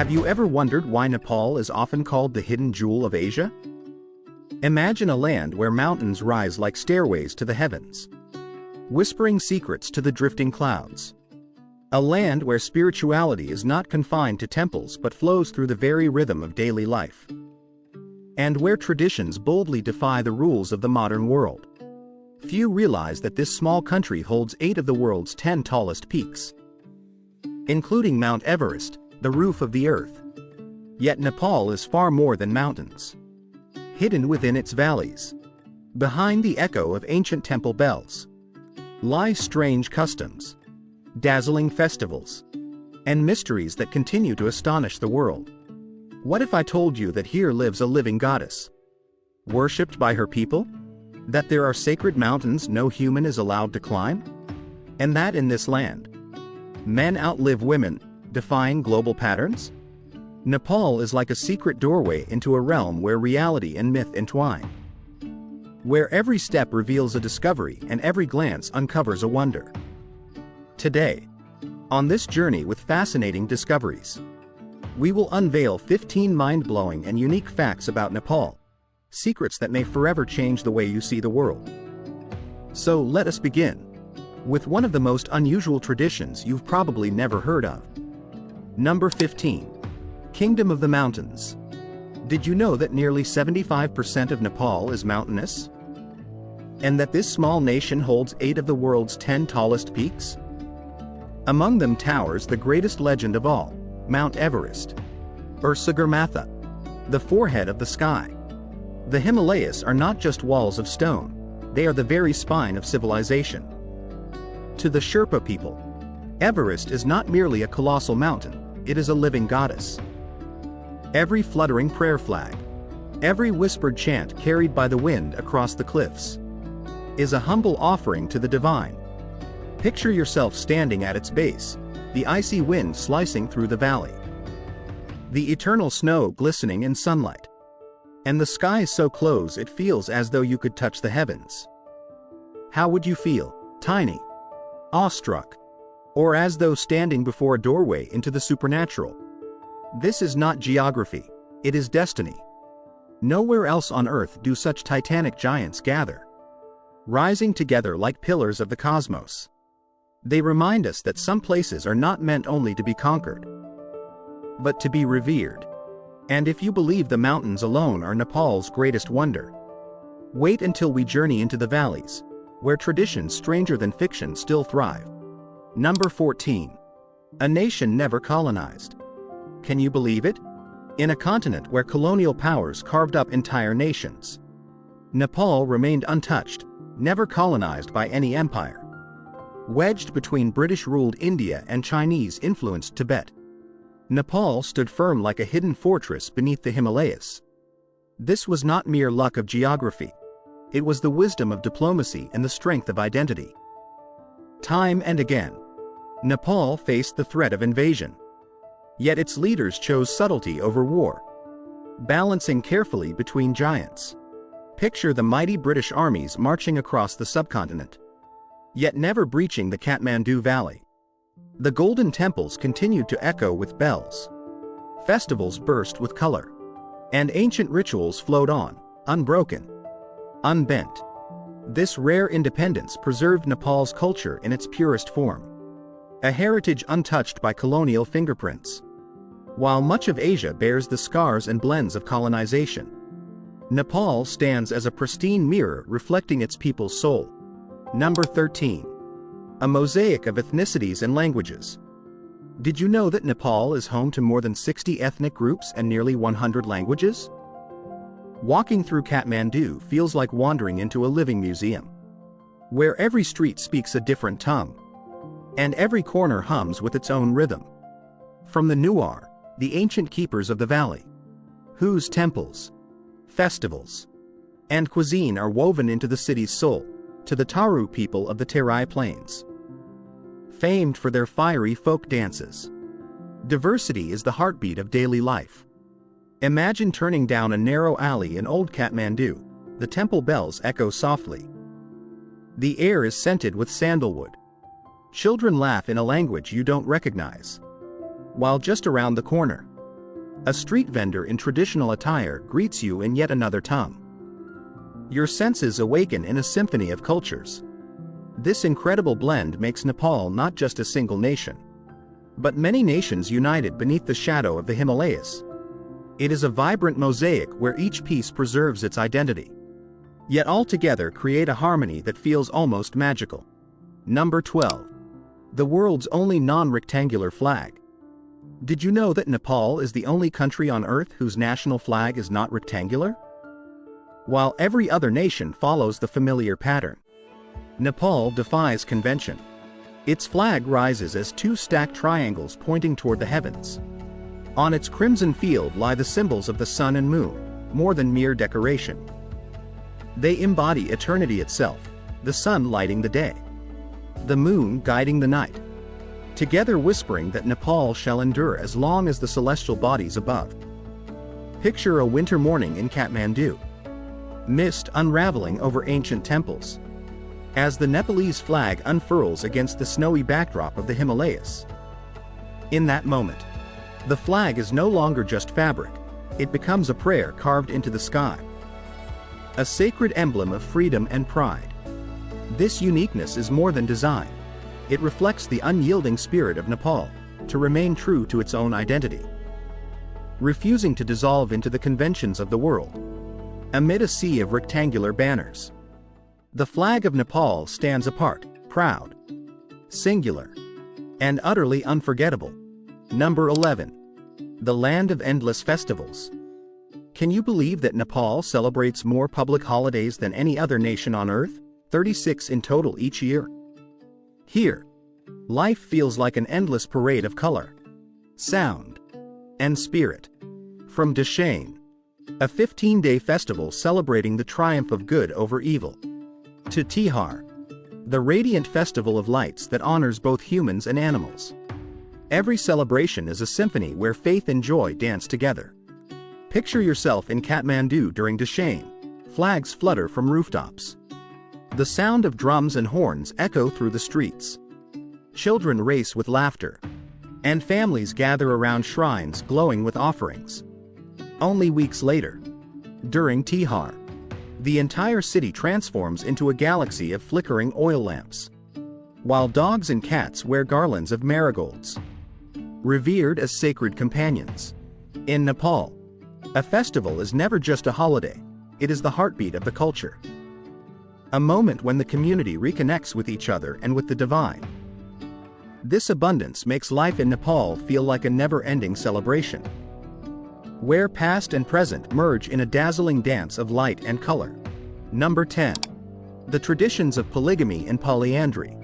Have you ever wondered why Nepal is often called the hidden jewel of Asia? Imagine a land where mountains rise like stairways to the heavens, whispering secrets to the drifting clouds. A land where spirituality is not confined to temples but flows through the very rhythm of daily life. And where traditions boldly defy the rules of the modern world. Few realize that this small country holds 8 of the world's 10 tallest peaks, including Mount Everest, the roof of the earth. Yet Nepal is far more than mountains. Hidden within its valleys, behind the echo of ancient temple bells, lie strange customs, dazzling festivals, and mysteries that continue to astonish the world. What if I told you that here lives a living goddess, worshipped by her people? That there are sacred mountains no human is allowed to climb? And that in this land, men outlive women, defying global patterns? Nepal is like a secret doorway into a realm where reality and myth entwine. Where every step reveals a discovery and every glance uncovers a wonder. Today, on this journey with fascinating discoveries, we will unveil 15 mind-blowing and unique facts about Nepal, secrets that may forever change the way you see the world. So let us begin with one of the most unusual traditions you've probably never heard of. Number 15. Kingdom of the Mountains. Did you know that nearly 75% of Nepal is mountainous? And that this small nation holds 8 of the world's 10 tallest peaks? Among them towers the greatest legend of all, Mount Everest, or Sagarmatha, the forehead of the sky. The Himalayas are not just walls of stone, they are the very spine of civilization. To the Sherpa people, Everest is not merely a colossal mountain, it is a living goddess. Every fluttering prayer flag, every whispered chant carried by the wind across the cliffs, is a humble offering to the divine. Picture yourself standing at its base, the icy wind slicing through the valley, the eternal snow glistening in sunlight, and the sky so close it feels as though you could touch the heavens. How would you feel? Tiny, awestruck, or as though standing before a doorway into the supernatural? This is not geography, it is destiny. Nowhere else on Earth do such titanic giants gather, rising together like pillars of the cosmos. They remind us that some places are not meant only to be conquered, but to be revered. And if you believe the mountains alone are Nepal's greatest wonder, wait until we journey into the valleys, where traditions stranger than fiction still thrive. Number 14. A nation never colonized. Can you believe it? In a continent where colonial powers carved up entire nations, Nepal remained untouched, never colonized by any empire. Wedged between British-ruled India and Chinese-influenced Tibet, Nepal stood firm like a hidden fortress beneath the Himalayas. This was not mere luck of geography. It was the wisdom of diplomacy and the strength of identity. Time and again, Nepal faced the threat of invasion. Yet its leaders chose subtlety over war, balancing carefully between giants. Picture the mighty British armies marching across the subcontinent, yet never breaching the Kathmandu Valley. The golden temples continued to echo with bells. Festivals burst with color, and ancient rituals flowed on, unbroken, unbent. This rare independence preserved Nepal's culture in its purest form, a heritage untouched by colonial fingerprints. While much of Asia bears the scars and blends of colonization, Nepal stands as a pristine mirror reflecting its people's soul. Number 13. A mosaic of ethnicities and languages. Did you know that Nepal is home to more than 60 ethnic groups and nearly 100 languages? Walking through Kathmandu feels like wandering into a living museum, where every street speaks a different tongue, and every corner hums with its own rhythm. From the Nuar, the ancient keepers of the valley, whose temples, festivals, and cuisine are woven into the city's soul, to the Taru people of the Terai Plains, famed for their fiery folk dances. Diversity is the heartbeat of daily life. Imagine turning down a narrow alley in old Kathmandu. The temple bells echo softly. The air is scented with sandalwood. Children laugh in a language you don't recognize. While just around the corner, A street vendor in traditional attire greets you in yet another tongue. Your senses awaken in a symphony of cultures. This incredible blend makes Nepal not just a single nation, but many nations united beneath the shadow of the Himalayas. It is a vibrant mosaic where each piece preserves its identity, yet all together create a harmony that feels almost magical. Number 12. The world's only non-rectangular flag. Did you know that Nepal is the only country on Earth whose national flag is not rectangular? While every other nation follows the familiar pattern, Nepal defies convention. Its flag rises as two stacked triangles pointing toward the heavens. On its crimson field lie the symbols of the sun and moon, more than mere decoration. They embody eternity itself, the sun lighting the day, the moon guiding the night, together whispering that Nepal shall endure as long as the celestial bodies above. Picture a winter morning in Kathmandu. Mist unraveling over ancient temples, as the Nepalese flag unfurls against the snowy backdrop of the Himalayas. In that moment, the flag is no longer just fabric, it becomes a prayer carved into the sky. A sacred emblem of freedom and pride. This uniqueness is more than design. It reflects the unyielding spirit of Nepal, to remain true to its own identity, refusing to dissolve into the conventions of the world. Amid a sea of rectangular banners, the flag of Nepal stands apart, proud, singular, and utterly unforgettable. Number 11. The land of endless festivals. Can you believe that Nepal celebrates more public holidays than any other nation on Earth? 36 in total each year. Here, life feels like an endless parade of color, sound, and spirit. From Dashain, a 15-day festival celebrating the triumph of good over evil, to Tihar, the radiant festival of lights that honors both humans and animals. Every celebration is a symphony where faith and joy dance together. Picture yourself in Kathmandu during Dashain. Flags flutter from rooftops. The sound of drums and horns echo through the streets. Children race with laughter, and families gather around shrines glowing with offerings. Only weeks later, during Tihar, the entire city transforms into a galaxy of flickering oil lamps, while dogs and cats wear garlands of marigolds, revered as sacred companions. In Nepal, a festival is never just a holiday, it is the heartbeat of the culture. A moment when the community reconnects with each other and with the divine. This abundance makes life in Nepal feel like a never-ending celebration, where past and present merge in a dazzling dance of light and color. Number 10. The traditions of polygamy and polyandry.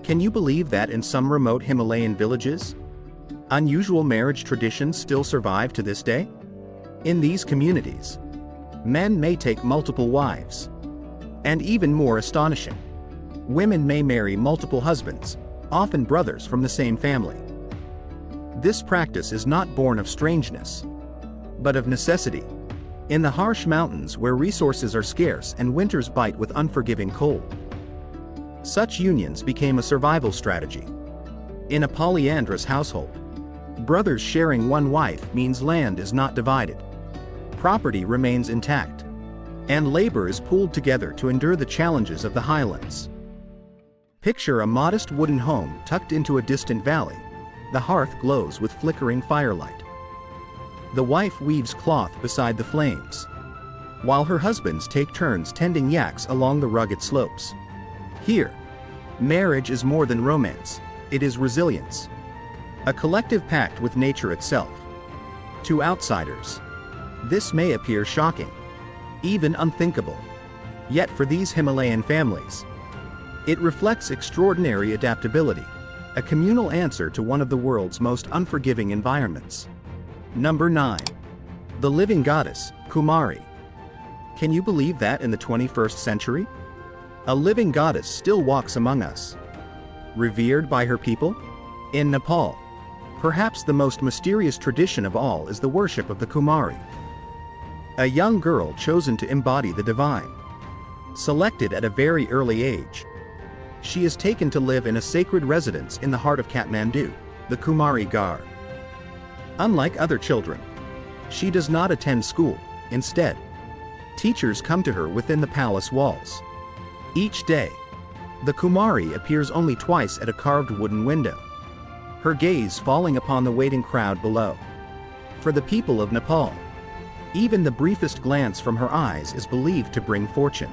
Can you believe that in some remote Himalayan villages, unusual marriage traditions still survive to this day? In these communities, men may take multiple wives. And even more astonishing, women may marry multiple husbands, often brothers from the same family. This practice is not born of strangeness, but of necessity. In the harsh mountains where resources are scarce and winters bite with unforgiving cold, such unions became a survival strategy. In a polyandrous household, brothers sharing one wife means land is not divided, property remains intact, and labor is pooled together to endure the challenges of the highlands. Picture a modest wooden home tucked into a distant valley. The hearth glows with flickering firelight. The wife weaves cloth beside the flames, while her husbands take turns tending yaks along the rugged slopes. Here, marriage is more than romance, it is resilience. A collective pact with nature itself. To outsiders, this may appear shocking, even unthinkable. Yet for these Himalayan families, it reflects extraordinary adaptability, a communal answer to one of the world's most unforgiving environments. Number 9. The living goddess, Kumari. Can you believe that in the 21st century, a living goddess still walks among us, revered by her people? In Nepal, perhaps the most mysterious tradition of all is the worship of the Kumari, a young girl chosen to embody the divine. Selected at a very early age, she is taken to live in a sacred residence in the heart of Kathmandu, the Kumari Gar. Unlike other children, She does not attend school. Instead, teachers come to her within the palace walls. Each day, the Kumari appears only twice at a carved wooden window, her gaze falling upon the waiting crowd below. For the people of Nepal, even the briefest glance from her eyes is believed to bring fortune,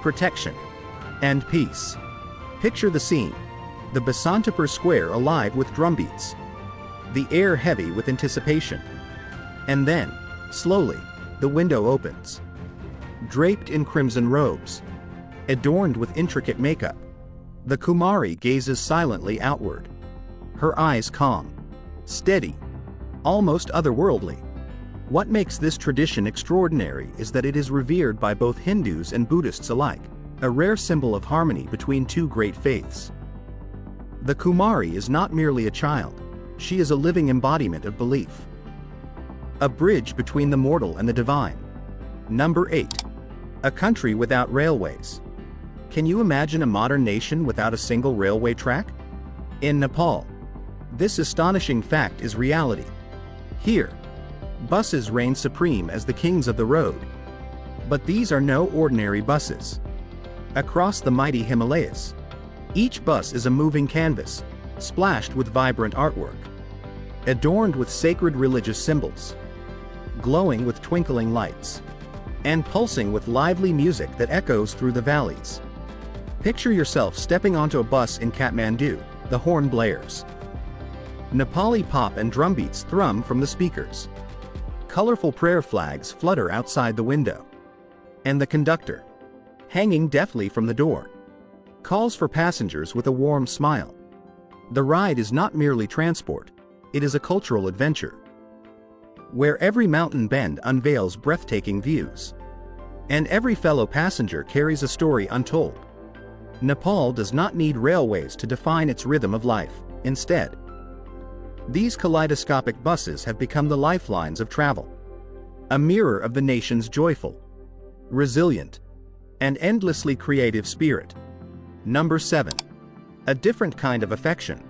protection, and peace. Picture the scene: the Basantapur square alive with drumbeats, the air heavy with anticipation. And then, slowly, the window opens. Draped in crimson robes, adorned with intricate makeup, the Kumari gazes silently outward, her eyes calm, steady, almost otherworldly. What makes this tradition extraordinary is that it is revered by both Hindus and Buddhists alike, a rare symbol of harmony between two great faiths. The Kumari is not merely a child, she is a living embodiment of belief, a bridge between the mortal and the divine. Number 8. A country without railways. Can you imagine a modern nation without a single railway track? In Nepal, this astonishing fact is reality. Here, buses reign supreme as the kings of the road. But these are no ordinary buses. Across the mighty Himalayas, each bus is a moving canvas, splashed with vibrant artwork, adorned with sacred religious symbols, glowing with twinkling lights, and pulsing with lively music that echoes through the valleys. Picture yourself stepping onto a bus in Kathmandu. The horn blares, Nepali pop and drumbeats thrum from the speakers, colorful prayer flags flutter outside the window, and the conductor, hanging deftly from the door, calls for passengers with a warm smile. The ride is not merely transport, it is a cultural adventure, where every mountain bend unveils breathtaking views, and every fellow passenger carries a story untold. Nepal does not need railways to define its rhythm of life. Instead, these kaleidoscopic buses have become the lifelines of travel, a mirror of the nation's joyful, resilient, and endlessly creative spirit. Number 7. A different kind of affection.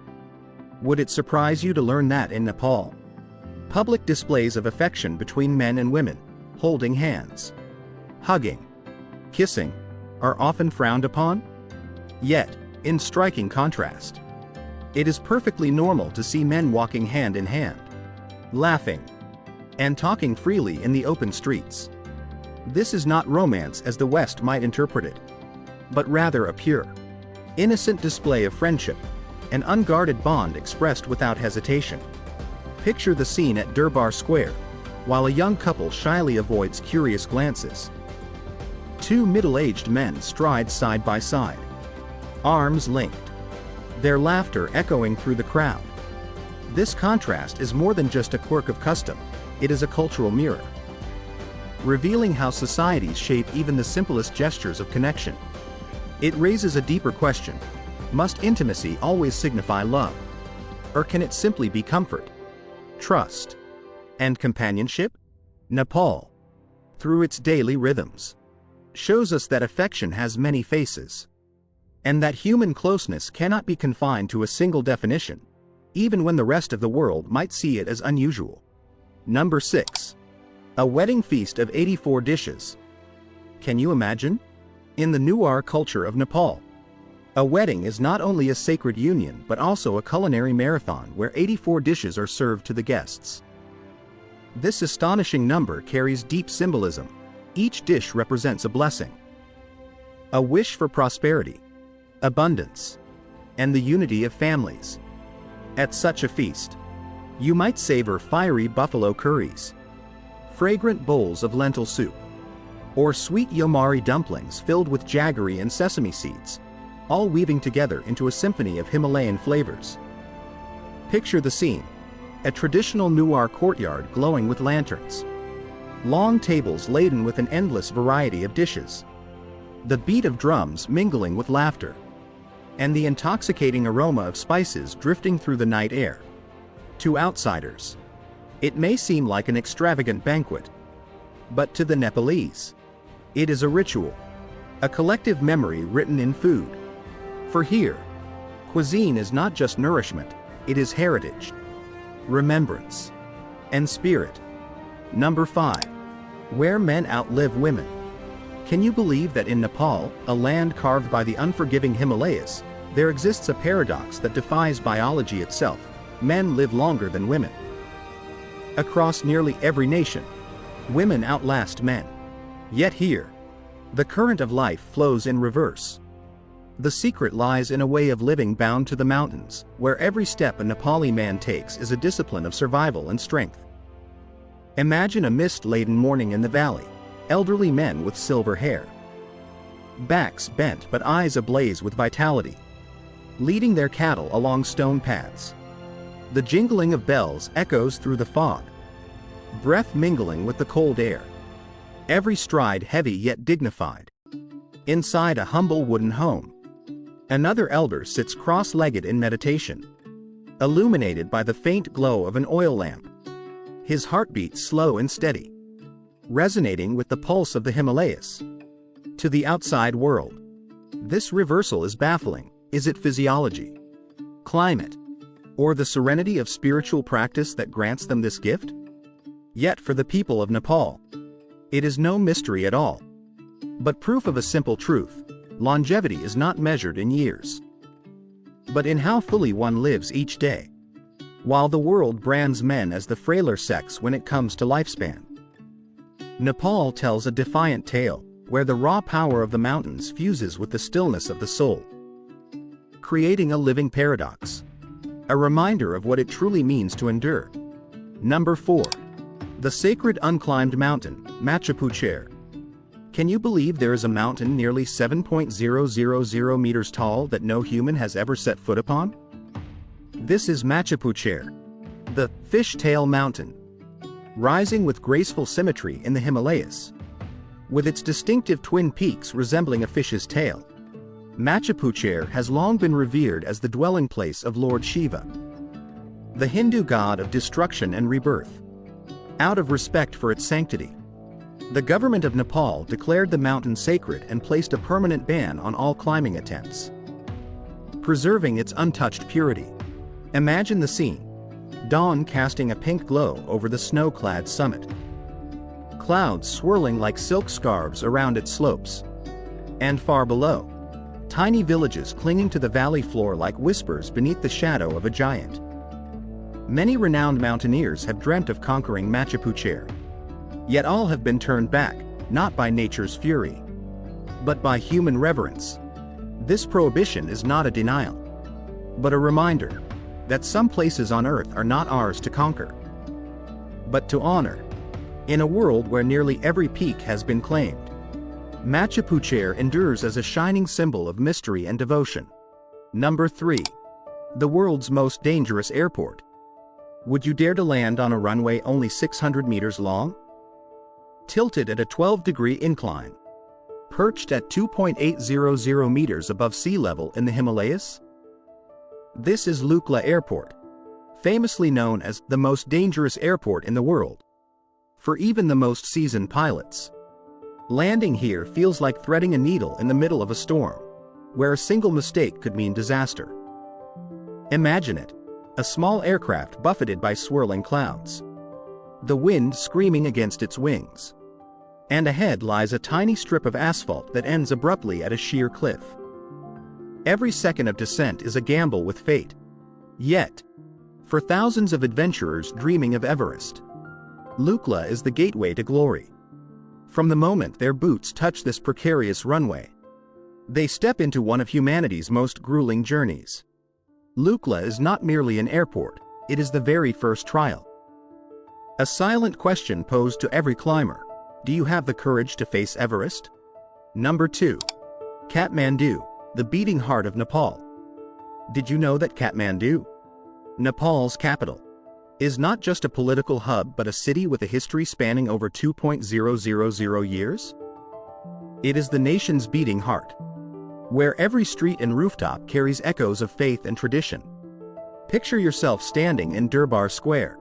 Would it surprise you to learn that in Nepal, public displays of affection between men and women, holding hands, hugging, kissing, are often frowned upon? Yet, in striking contrast, it is perfectly normal to see men walking hand in hand, laughing, and talking freely in the open streets. This is not romance as the West might interpret it, but rather a pure, innocent display of friendship, an unguarded bond expressed without hesitation. Picture the scene at Durbar Square, while a young couple shyly avoids curious glances. Two middle-aged men stride side by side, arms linked, their laughter echoing through the crowd. This contrast is more than just a quirk of custom, it is a cultural mirror, revealing how societies shape even the simplest gestures of connection. It raises a deeper question: must intimacy always signify love? Or can it simply be comfort, trust, and companionship? Nepal, through its daily rhythms, shows us that affection has many faces, and that human closeness cannot be confined to a single definition, even when the rest of the world might see it as unusual. Number 6. A wedding feast of 84 dishes. Can you imagine? In the Nuar culture of Nepal, a wedding is not only a sacred union but also a culinary marathon where 84 dishes are served to the guests. This astonishing number carries deep symbolism. Each dish represents a blessing, a wish for prosperity, abundance, and the unity of families. At such a feast, you might savor fiery buffalo curries, fragrant bowls of lentil soup, or sweet Yomari dumplings filled with jaggery and sesame seeds, all weaving together into a symphony of Himalayan flavors. Picture the scene: a traditional Nuar courtyard glowing with lanterns, long tables laden with an endless variety of dishes, the beat of drums mingling with laughter, and the intoxicating aroma of spices drifting through the night air. To outsiders, it may seem like an extravagant banquet, but to the Nepalese, it is a ritual, a collective memory written in food. For here, cuisine is not just nourishment, it is heritage, remembrance, and spirit. Number 5. Where men outlive women. Can you believe that in Nepal, a land carved by the unforgiving Himalayas, there exists a paradox that defies biology itself? Men live longer than women. Across nearly every nation, women outlast men. Yet here, the current of life flows in reverse. The secret lies in a way of living bound to the mountains, where every step a Nepali man takes is a discipline of survival and strength. Imagine a mist-laden morning in the valley, elderly men with silver hair, backs bent but eyes ablaze with vitality, leading their cattle along stone paths. The jingling of bells echoes through the fog, breath mingling with the cold air, every stride heavy yet dignified. Inside a humble wooden home, another elder sits cross-legged in meditation, illuminated by the faint glow of an oil lamp, his heartbeat slow and steady, resonating with the pulse of the Himalayas. To the outside world, this reversal is baffling. Is it physiology, climate, or the serenity of spiritual practice that grants them this gift? Yet for the people of Nepal, it is no mystery at all, but proof of a simple truth: longevity is not measured in years, but in how fully one lives each day. While the world brands men as the frailer sex when it comes to lifespan, Nepal tells a defiant tale, where the raw power of the mountains fuses with the stillness of the soul, creating a living paradox, a reminder of what it truly means to endure. Number 4. The sacred unclimbed mountain, Machapuchare. Can you believe there is a mountain nearly 7.000 meters tall that no human has ever set foot upon? This is Machapuchare, the fish-tail mountain, rising with graceful symmetry in the Himalayas. With its distinctive twin peaks resembling a fish's tail, Machapuchare has long been revered as the dwelling place of Lord Shiva, the Hindu god of destruction and rebirth. Out of respect for its sanctity, the government of Nepal declared the mountain sacred and placed a permanent ban on all climbing attempts, preserving its untouched purity. Imagine the scene: dawn casting a pink glow over the snow-clad summit, clouds swirling like silk scarves around its slopes, and far below, tiny villages clinging to the valley floor like whispers beneath the shadow of a giant. Many renowned mountaineers have dreamt of conquering Machapuchare, yet all have been turned back, not by nature's fury, but by human reverence. This prohibition is not a denial, but a reminder that some places on earth are not ours to conquer, but to honor. In a world where nearly every peak has been claimed, Machapuchare endures as a shining symbol of mystery and devotion. Number 3. The world's most dangerous airport. Would you dare to land on a runway only 600 meters long? Tilted at a 12-degree incline, perched at 2.800 meters above sea level in the Himalayas? This is Lukla Airport, famously known as the most dangerous airport in the world for even the most seasoned pilots. Landing here feels like threading a needle in the middle of a storm, where a single mistake could mean disaster. Imagine it: a small aircraft buffeted by swirling clouds, the wind screaming against its wings, and ahead lies a tiny strip of asphalt that ends abruptly at a sheer cliff. Every second of descent is a gamble with fate. Yet, for thousands of adventurers dreaming of Everest, Lukla is the gateway to glory. From the moment their boots touch this precarious runway, they step into one of humanity's most grueling journeys. Lukla is not merely an airport, it is the very first trial. A silent question posed to every climber: do you have the courage to face Everest? Number 2. Kathmandu, the beating heart of Nepal. Did you know that Kathmandu, Nepal's capital, is not just a political hub but a city with a history spanning over 2.000 years? It is the nation's beating heart, where every street and rooftop carries echoes of faith and tradition. Picture yourself standing in Durbar Square,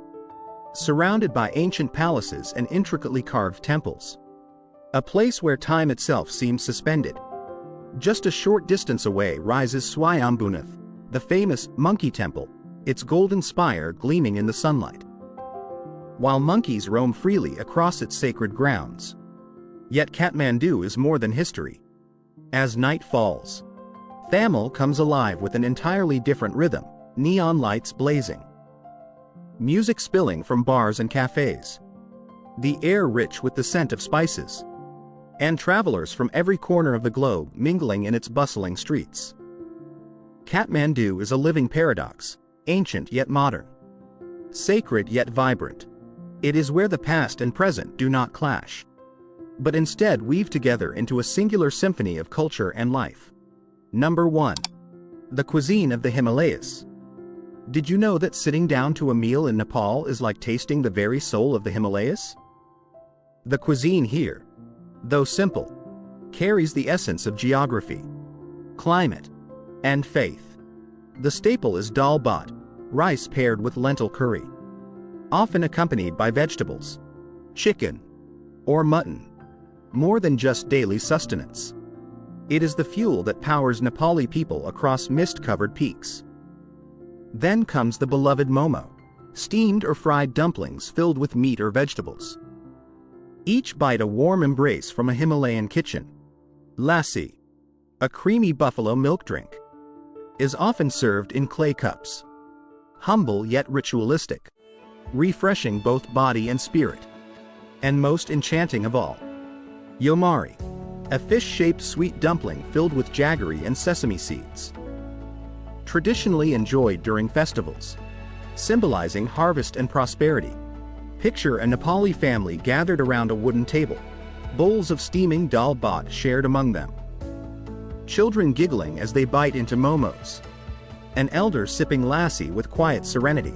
surrounded by ancient palaces and intricately carved temples, a place where time itself seems suspended. Just a short distance away rises Swayambhunath, the famous monkey temple, its golden spire gleaming in the sunlight. while monkeys roam freely across its sacred grounds. Yet Kathmandu is more than history. As night falls, Thamel comes alive with an entirely different rhythm, neon lights blazing, music spilling from bars and cafes, the air rich with the scent of spices, and travelers from every corner of the globe mingling in its bustling streets. Kathmandu is a living paradox, ancient yet modern, sacred yet vibrant. It is where the past and present do not clash, but instead weave together into a singular symphony of culture and life. Number 1. The cuisine of the Himalayas. Did you know that sitting down to a meal in Nepal is like tasting the very soul of the Himalayas? The cuisine here, though simple, carries the essence of geography, climate, and faith. The staple is Dal-bhat, rice paired with lentil curry, often accompanied by vegetables, chicken, or mutton. More than just daily sustenance, it is the fuel that powers Nepali people across mist-covered peaks. Then comes the beloved Momo, steamed or fried dumplings filled with meat or vegetables, each bite a warm embrace from a Himalayan kitchen. Lassi, a creamy buffalo milk drink, is often served in clay cups, humble yet ritualistic, refreshing both body and spirit. And most enchanting of all, Yomari, a fish-shaped sweet dumpling filled with jaggery and sesame seeds, traditionally enjoyed during festivals, symbolizing harvest and prosperity. Picture a Nepali family gathered around a wooden table, bowls of steaming dal-bhat shared among them, children giggling as they bite into momos, an elder sipping lassi with quiet serenity,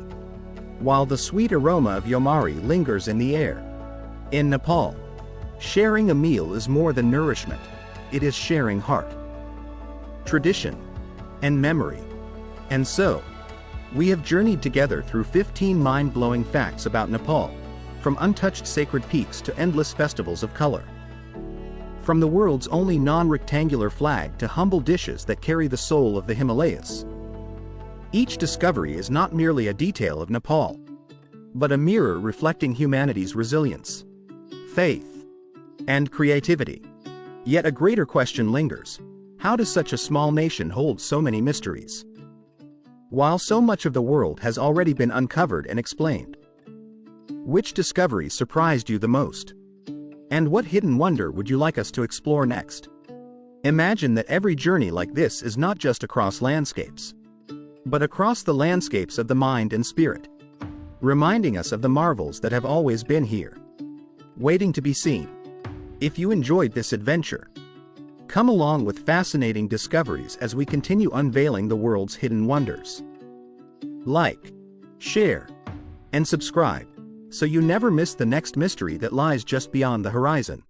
while the sweet aroma of Yomari lingers in the air. In Nepal, sharing a meal is more than nourishment, it is sharing heart, tradition, and memory. And so, we have journeyed together through 15 mind-blowing facts about Nepal, from untouched sacred peaks to endless festivals of color. From the world's only non-rectangular flag to humble dishes that carry the soul of the Himalayas. Each discovery is not merely a detail of Nepal, but a mirror reflecting humanity's resilience, faith, and creativity. Yet a greater question lingers: how does such a small nation hold so many mysteries? While so much of the world has already been uncovered and explained, which discovery surprised you the most? And what hidden wonder would you like us to explore next? Imagine that every journey like this is not just across landscapes, but across the landscapes of the mind and spirit, reminding us of the marvels that have always been here, waiting to be seen. If you enjoyed this adventure, come along with fascinating discoveries as we continue unveiling the world's hidden wonders. Like, share, and subscribe, so you never miss the next mystery that lies just beyond the horizon.